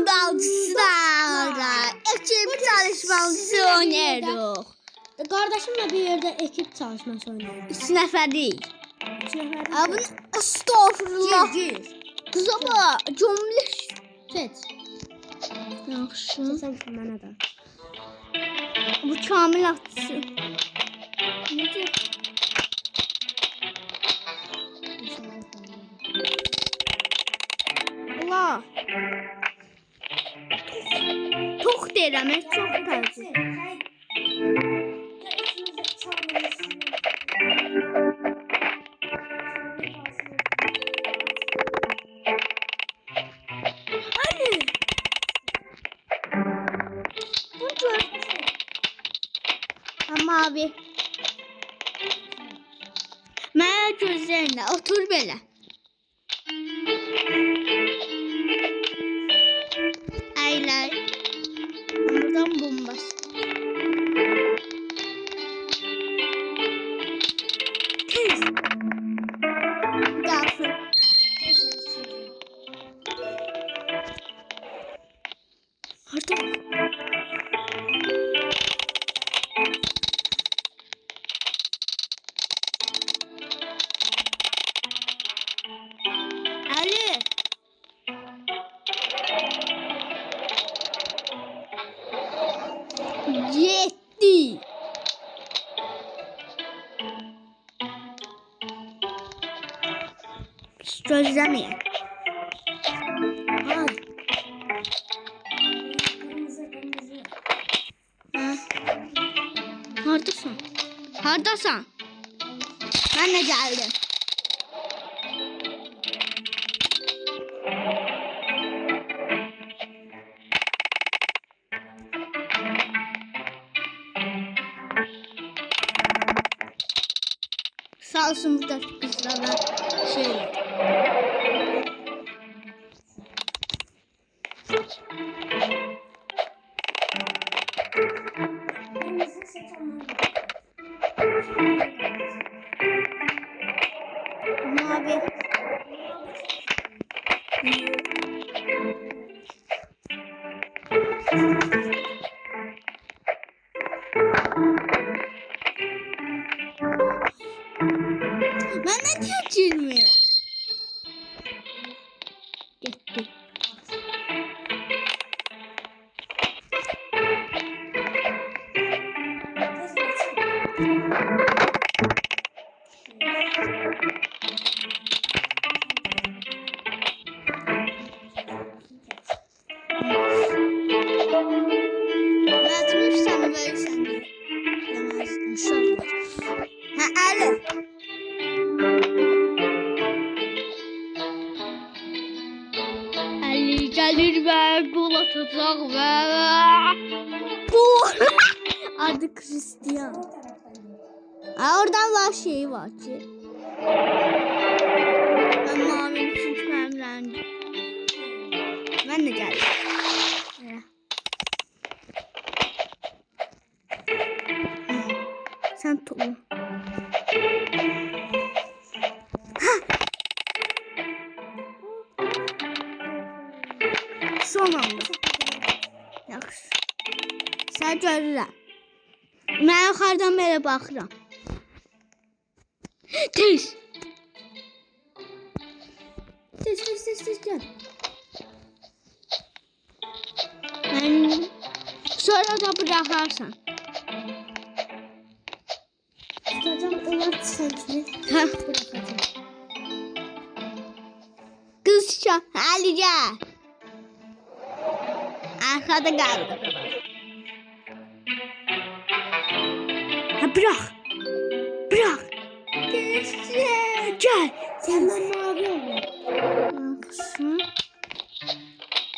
Dalsızlar. Ekip çalışması oynayırıq. Kardeşimle bir yerde ekip çalışması oynuyoruz. 3 nəfər değil. 3 nefer. Abi estağfurullah. Gir. Kızaba cümle. Seç. Yaxşı. Sen bana da. Bu Kamil atçı. Necə? Allah. Tok deyirəm, çox təəccüb. Ama abi. Mənə gözlərinə otur belə. Aylar. Buradan bombası. Tez. Gafır. Artık. Ali. Yetti. Hiç gözlemeyin. Ha. Ha. Haradasın? Haradasın? Ben de geldim. Sağ olsun burada kızlarla şey. Ama abi. Ben ne diyeceğim? Gitti. Mecbur sana böyle sen de. Demezdim. Şok var. Ha Ali. Ali gelir ve gol atacak ve gol. Adı Christian. Ha, oradan var şey var ki. Ben mavi çünkü benim rengim. Ben de geldim. Sen topu. Son anda. Yaxşı. Sən görürəm. Mən yuxarıdan belə baxıram. Tez. Tez gel. Mən sonra da buraxarsan. Tutacağım onlar seninkini. Ha. Bırakacağım. Kız çağır. Hadi gel. Arkada kaldı. Ha bırak. Bırak. Gel. Senden mavi olur. Yaxşı.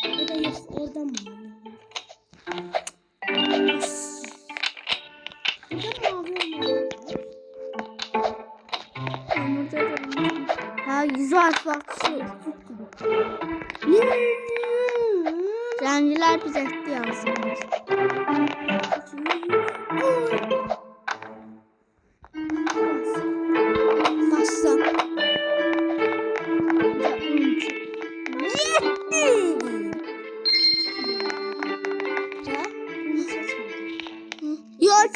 Ya da yok oradan mavi olur. Buradan mavi olur. Ha güzel bak şu. Zenciler bize etti yansımış. Bastım. Yetti.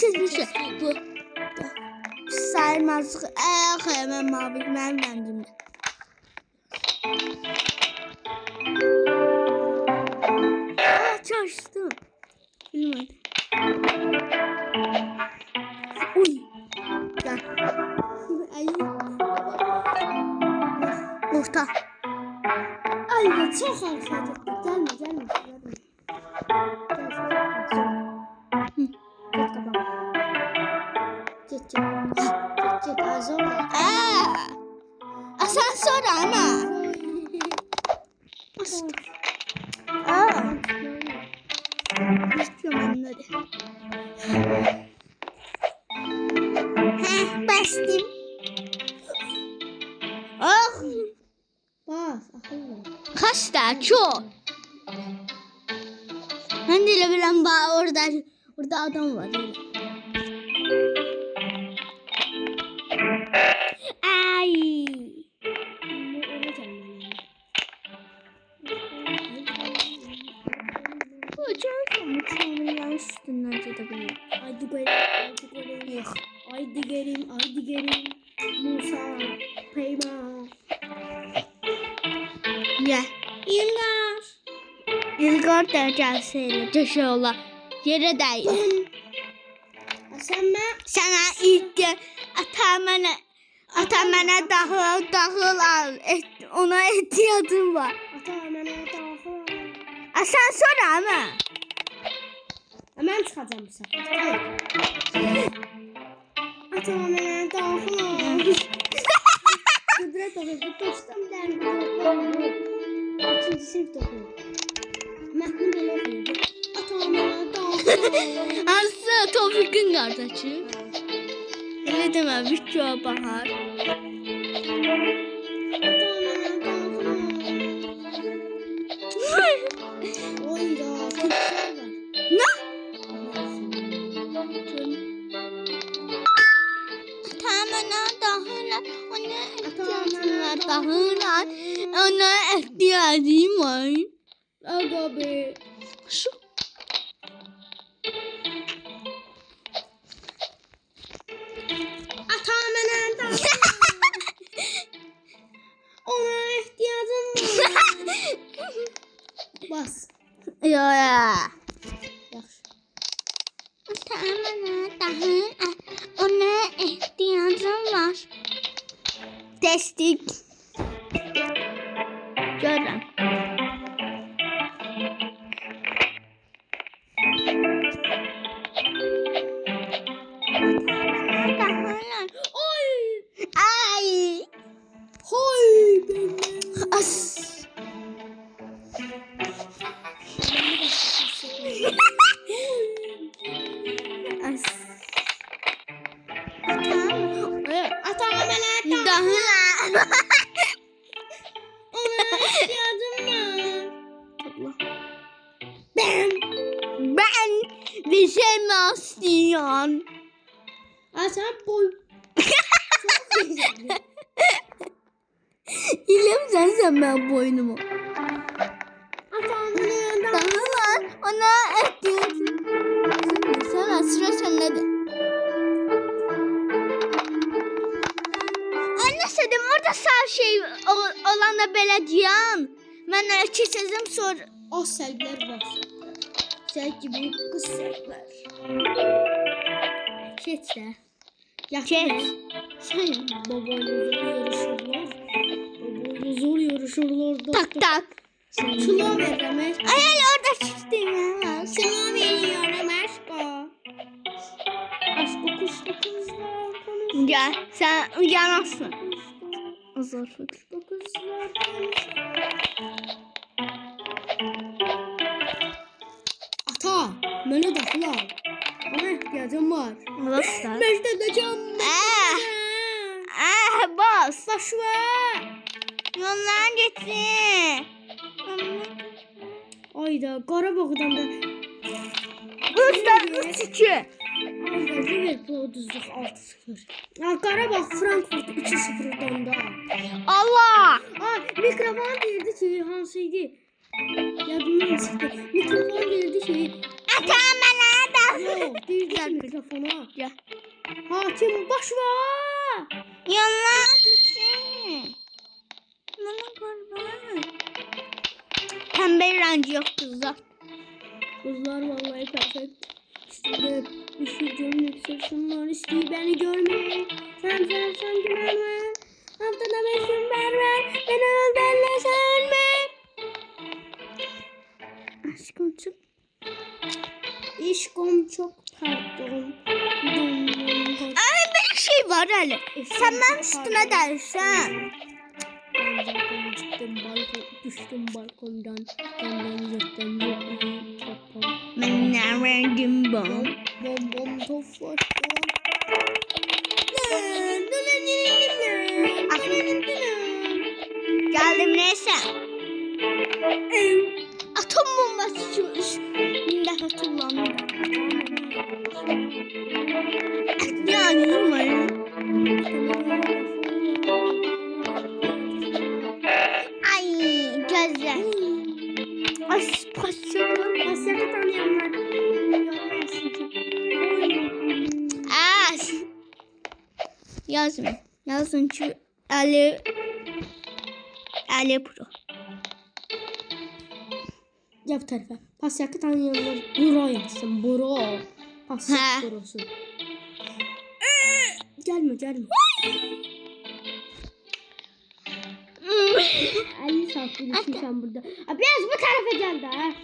keçmişi. Bu sayılmaz. Hemen mavi mənim rəngimdə. Çalışdım. Bilmədim. Uy. Gel. Orta. Ay ya çok hareket ettik. Gelme gelme. Git kapat. Git az oldu. Asansör ama. İstiyorum onları. Bastım. Ah. Bas akıllı. Kaç da çok. Ben de bilmem orada adam var. Ay. Bu çok üstünden gidebiliyor. Haydi gelin. Haydi gelin. Musa. Peyma. Gel. İlgar da gelseydi. Düşüyorlar. Yere değil. Sen ben. Sana ilk ata mənə dağıl al. Ona ehtiyacım var. Ata bana dağıl. Asansör ama. Hemen çıkacağım bu sefer. Ata bana dağıl. Kudret olur. Bu dostum derdi. İkinci sınıf okuyor. Mətni belə oxuyurdu. Ata bana dağıl. Hansı Tofiqin qardaşı? Elə demə, Victor Bahar. Oyda, kuşlar var. Nə? Tamana dağılar, ona ehtiyacım var. Aga be. Şu. Ata bana dağıl. Ona ihtiyacım var. Bas. Ya. Yaxşı. Tamana dağılar, ona ehtiyacım var. Destek. Görürəm. Oy. Ay. Hoy benim. As. As. Ata bana dağıl. Dağılar. Ona ihtiyacım var. Ben bir şey mi istiyorum? Sen boy. Çok güzel. İlem sen ben boynumu. Ata bana dağıl. Dağılar ona ihtiyacım. Sen sıra sende de. Anne dedim orada sağ şey olan da belediyen. Ben keçəcəm sonra. O səlblər var. Səl gibi qız səlblər. Keç də. Keç. Sen babayla zor yarışırlar. Babayla zor yarışırlar. Tak tak. Kilo verirəm. Ay orada çıktım. Kilo veriyorum aşko. Aşko kuşlu kızlar konuşuyor. Gel sen uyanasın. Zor. Kuşlu kızlar konuşuyor. Ata, mənə daxil al. Ona ihtiyacım var. Nasıl? Məcdə də canım. Bas. Baş ver. Yoldan gitsin. Ayda Qarabağdan da 3-2. Ayda Liverpool uduzluq 6-0. Qarabağ Frankfurt 2-0'dan da. Allah. Mikrofon deyirdi ki, hansıydı? Yadımdan çıxdı. Mikrofon deyirdi ki, Ata mənə daxil. Değildi Gel. mikrofona. Gel. Hakim boş ver. Yalan tutsun. Bana kurban. Pembe rengi yok kızlar. Kızlar vallahi perfect. İşte bir gömlek sırtımlar istiyor beni görmeye. Sen güvenme. Haftada 5 gün ver. Beni al benle sevme. Aşkım çık. İşkom çok pardon. Ay bir şey var hele. Sen ben üstüne dersen. Ben zaten düştüm balkondan. Benden yırttım topam. Ben ne verdim bom. Bom top var. Geldim neyse. Atom bombası çıkmış. Millet atomlandı. Ya yürüme. Ay gözler. Ay paşam. Asya'da tanıyanlar. Görmezsin ki. Yazma. Yazın şu Ali Pro. Gel bu tarafa. Pasyakı tanıyanlar bro yazsın. Bro. Pasyak Ha. brosu. Gelme. 50 saattir düşmüşüm burada. Biraz bu tarafa gel de.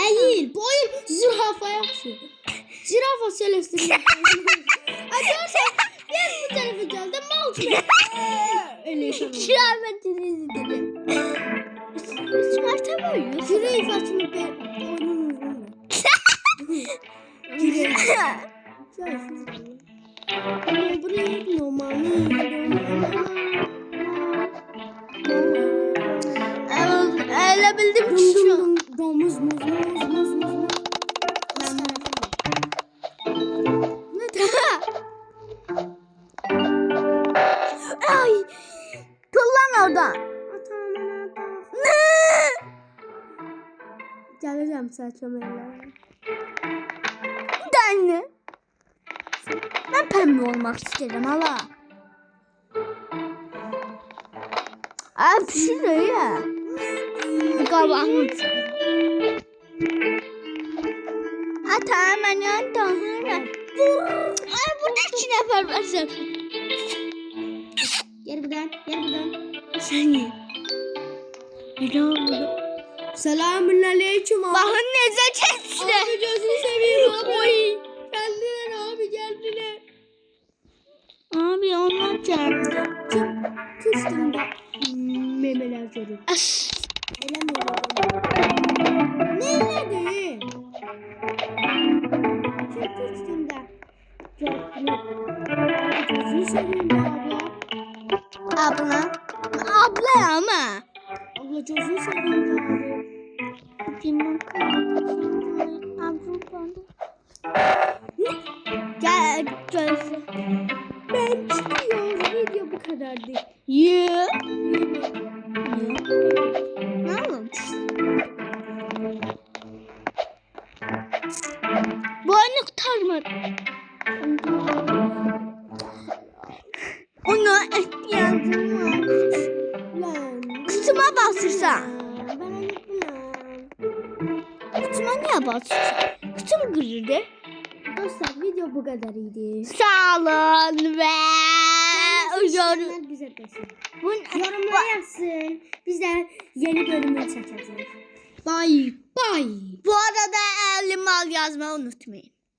Eğil. Boyun zürafa yapsın. Zürafa söylesin. Biraz bu tarafa gel de mal uçma. Öyle Şahmetinizi dedim. Çıkartamıyoruz. Küreği saçını boynunu vurma. Küreği. Buraya normal. Öyle bildim ki şu. Domuz. Ay. Kullan oradan. Geleceğim saçma yerlere. Anne. Ben pembe olmak isterim hala. Abi şuraya. Kabağımı. Tamam ben tamam. Ay burada 2 nefer var zaten. Gel buradan. Sen ye. Ne oldu? Selamünaleyküm abi. Bakın nezaket işte. Abi gözünü seveyim abi. Oy. Geldiler. Abi onlar geldi. Kıstım da memeler görür. As. Ne dedi? Çok kıstım da. Gözünü seveyim abla. Abla ama. Abla gözünü seveyim abi. Bilmem. Gel gözü. Ben çıkıyorum. Video bu kadardı. Yü. Ne oldu? Boynu kurtarmadı. Ona ihtiyacım var. Lan. Kıtıma basırsan. Ben unuttum. Kıtıma niye basırsan? Kıtım kırırdı. Dostlar video bu kadarıydı. Sağ olun ve Yorumlar bize desin. Yorumlar yazsın. Biz de yeni bölümü çekeceğiz. Bye. Bu arada 50 mal yazmayı unutmayın.